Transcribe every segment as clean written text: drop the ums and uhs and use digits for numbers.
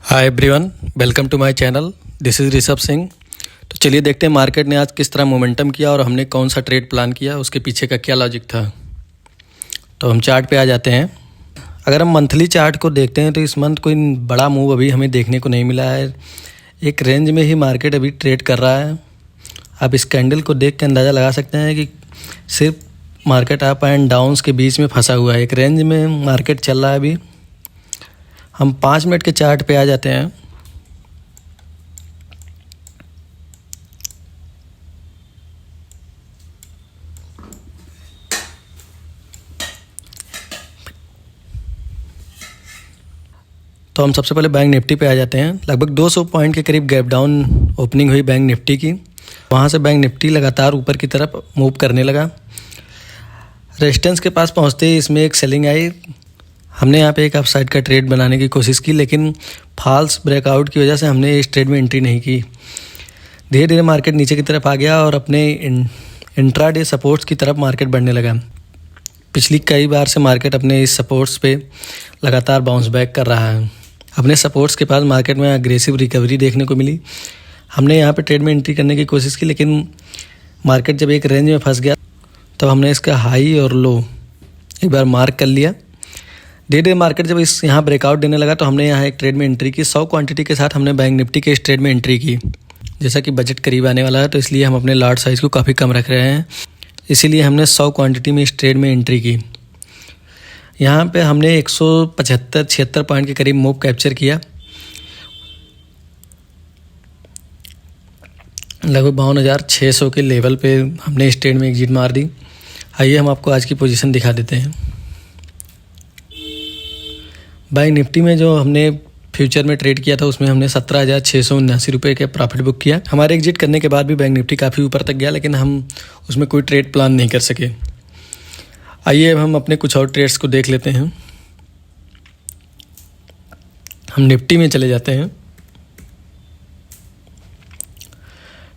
Hi everyone, welcome to my channel. This is Rishabh Singh. तो चलिए देखते हैं मार्केट ने आज किस तरह मोमेंटम किया और हमने कौन सा ट्रेड प्लान किया, उसके पीछे का क्या लॉजिक था। तो हम चार्ट पे आ जाते हैं। अगर हम मंथली चार्ट को देखते हैं तो इस मंथ कोई बड़ा मूव अभी हमें देखने को नहीं मिला है। एक रेंज में ही मार्केट अभी ट्रेड कर रहा है। आप इस कैंडल को देख के अंदाज़ा लगा सकते हैं कि सिर्फ मार्केट अप एंड डाउन्स के बीच में फंसा हुआ है। एक रेंज में मार्केट चल रहा है अभी। हम 5 मिनट के चार्ट पे आ जाते हैं। तो हम सबसे पहले बैंक निफ्टी पे आ जाते हैं। लगभग 200 पॉइंट के करीब गैप डाउन ओपनिंग हुई बैंक निफ्टी की। वहाँ से बैंक निफ्टी लगातार ऊपर की तरफ मूव करने लगा। रेजिस्टेंस के पास पहुँचते ही इसमें एक सेलिंग आई। हमने यहाँ पे एक अपसाइड का ट्रेड बनाने की कोशिश की, लेकिन फॉल्स ब्रेकआउट की वजह से हमने इस ट्रेड में एंट्री नहीं की। धीरे धीरे मार्केट नीचे की तरफ आ गया और अपने इंट्राडे सपोर्ट्स की तरफ मार्केट बढ़ने लगा। पिछली कई बार से मार्केट अपने इस सपोर्ट्स पे लगातार बाउंस बैक कर रहा है। अपने सपोर्ट्स के पास मार्केट में अग्रेसिव रिकवरी देखने को मिली। हमने यहाँ पे ट्रेड में एंट्री करने की कोशिश की, लेकिन मार्केट जब एक रेंज में फंस गया तब हमने इसका हाई और लो एक बार मार्क कर लिया। धीरे धीरे मार्केट जब इस यहाँ ब्रेकआउट देने लगा तो हमने यहाँ एक ट्रेड में एंट्री की। 100 क्वांटिटी के साथ हमने बैंक निफ्टी के इस ट्रेड में एंट्री की। जैसा कि बजट करीब आने वाला है तो इसलिए हम अपने लॉट साइज़ को काफ़ी कम रख रहे हैं, इसीलिए हमने 100 क्वांटिटी में इस ट्रेड में एंट्री की। यहाँ पे हमने 175-76 पॉइंट के करीब मूव कैप्चर किया। लगभग 52,600 के लेवल पे हमने इस ट्रेड में एग्जिट मार दी। आइए हम आपको आज की पोजीशन दिखा देते हैं। बैंक निफ्टी में जो हमने फ्यूचर में ट्रेड किया था उसमें हमने 17,679 रुपये के प्रॉफिट बुक किया। हमारे एग्जिट करने के बाद भी बैंक निफ्टी काफ़ी ऊपर तक गया, लेकिन हम उसमें कोई ट्रेड प्लान नहीं कर सके। आइए अब हम अपने कुछ और ट्रेड्स को देख लेते हैं। हम निफ्टी में चले जाते हैं।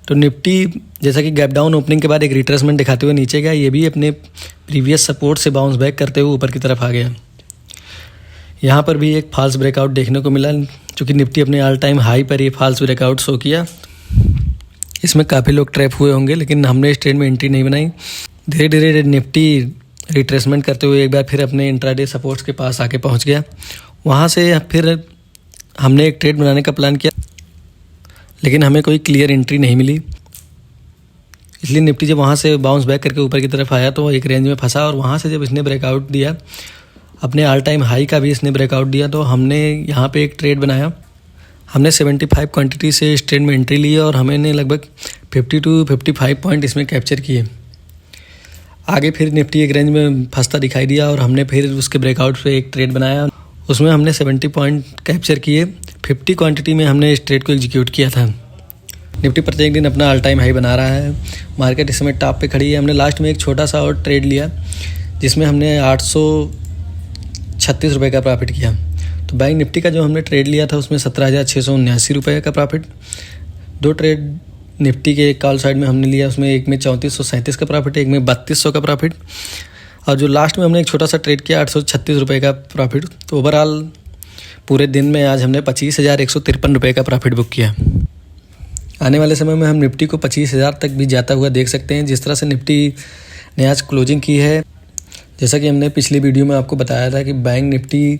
तो निफ्टी जैसा कि गैप डाउन ओपनिंग के बाद एक रिट्रेसमेंट दिखाते हुए नीचे गया, ये भी अपने प्रीवियस सपोर्ट से बाउंस बैक करते हुए ऊपर की तरफ आ गया। यहाँ पर भी एक फॉल्स ब्रेकआउट देखने को मिला, क्योंकि निफ्टी अपने ऑल टाइम हाई पर ये फॉल्स ब्रेकआउट शो किया। इसमें काफ़ी लोग ट्रैप हुए होंगे, लेकिन हमने इस ट्रेड में एंट्री नहीं बनाई। धीरे धीरे निफ्टी रिट्रेसमेंट करते हुए एक बार फिर अपने इंट्राडे सपोर्ट्स के पास आके पहुँच गया। वहाँ से फिर हमने एक ट्रेड बनाने का प्लान किया, लेकिन हमें कोई क्लियर एंट्री नहीं मिली। इसलिए निफ्टी जब वहाँ से बाउंस बैक करके ऊपर की तरफ आया तो एक रेंज में फंसा, और वहाँ से जब इसने ब्रेकआउट दिया, अपने ऑल टाइम हाई का भी इसने ब्रेकआउट दिया, तो हमने यहाँ पे एक ट्रेड बनाया। हमने 75 क्वांटिटी से इस ट्रेड में एंट्री ली और हमने लगभग 50-55 पॉइंट इसमें कैप्चर किए। आगे फिर निफ्टी एक रेंज में फंसता दिखाई दिया और हमने फिर उसके ब्रेकआउट पे एक ट्रेड बनाया। उसमें हमने 70 पॉइंट कैप्चर किए। 50 क्वांटिटी में हमने इस ट्रेड को एग्जीक्यूट किया था। निफ्टी प्रत्येक दिन अपना ऑल टाइम हाई बना रहा है। मार्केट इस समय टॉप पे खड़ी है। हमने लास्ट में एक छोटा सा और ट्रेड लिया, जिसमें हमने 836 रुपये का प्रॉफिट किया। तो बैंक निफ्टी का जो हमने ट्रेड लिया था उसमें 17,679 रुपये का प्रॉफिट। 2 ट्रेड निफ्टी के एक कॉल साइड में हमने लिया, उसमें एक में 3437 का प्रॉफिट, एक में 3200 का प्रॉफिट, और जो लास्ट में हमने एक छोटा सा ट्रेड किया 836 रुपये का प्रॉफिट। तो ओवरऑल पूरे दिन में आज हमने 25,153 रुपये का प्रॉफिट बुक किया। आने वाले समय में हम निफ्टी को 25,000 तक भी जाता हुआ देख सकते हैं। जिस तरह से निफ्टी ने आज क्लोजिंग की है, जैसा कि हमने पिछली वीडियो में आपको बताया था कि बैंक निफ्टी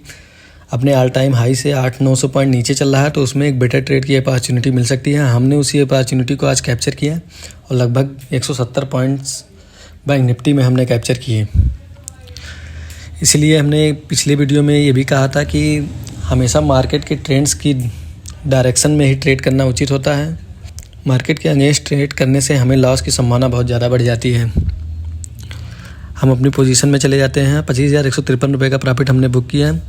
अपने ऑल टाइम हाई से 800-900 पॉइंट नीचे चल रहा है, तो उसमें एक बेटर ट्रेड की अपॉर्चुनिटी मिल सकती है। हमने उसी अपॉर्चुनिटी को आज कैप्चर किया और लगभग 170 पॉइंट्स बैंक निफ्टी में हमने कैप्चर किए। इसलिए हमने पिछले वीडियो में ये भी कहा था कि हमेशा मार्केट के ट्रेंड्स की डायरेक्शन में ही ट्रेड करना उचित होता है। मार्केट के अगेंस्ट ट्रेड करने से हमें लॉस की संभावना बहुत ज़्यादा बढ़ जाती है। हम अपनी पोजीशन में चले जाते हैं। 25,153 रुपये का प्रॉफिट हमने बुक किया।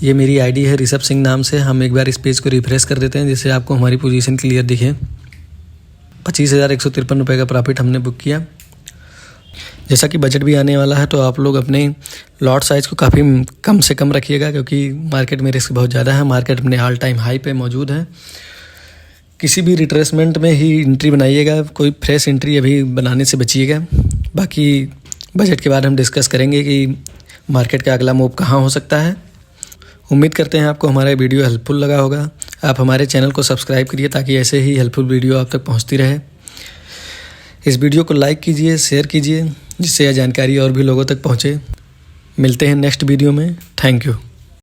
ये मेरी आईडी है ऋषभ सिंह नाम से। हम एक बार इस पेज को रिफ्रेश कर देते हैं, जिससे आपको हमारी पोजीशन क्लियर दिखे। 25,153 रुपये का प्रॉफिट हमने बुक किया। जैसा कि बजट भी आने वाला है, तो आप लोग अपने लॉट साइज़ को काफ़ी कम से कम रखिएगा, क्योंकि मार्केट में रिस्क बहुत ज़्यादा है। मार्केट अपने ऑल टाइम हाई पे मौजूद है। किसी भी रिट्रेसमेंट में ही एंट्री बनाइएगा, कोई फ्रेश एंट्री अभी बनाने से बचिएगा। बाकी बजट के बाद हम डिस्कस करेंगे कि मार्केट का अगला मूव कहाँ हो सकता है। उम्मीद करते हैं आपको हमारा वीडियो हेल्पफुल लगा होगा। आप हमारे चैनल को सब्सक्राइब करिए ताकि ऐसे ही हेल्पफुल वीडियो आप तक पहुंचती रहे। इस वीडियो को लाइक कीजिए, शेयर कीजिए, जिससे यह जानकारी और भी लोगों तक पहुंचे। मिलते हैं नेक्स्ट वीडियो में। Thank you.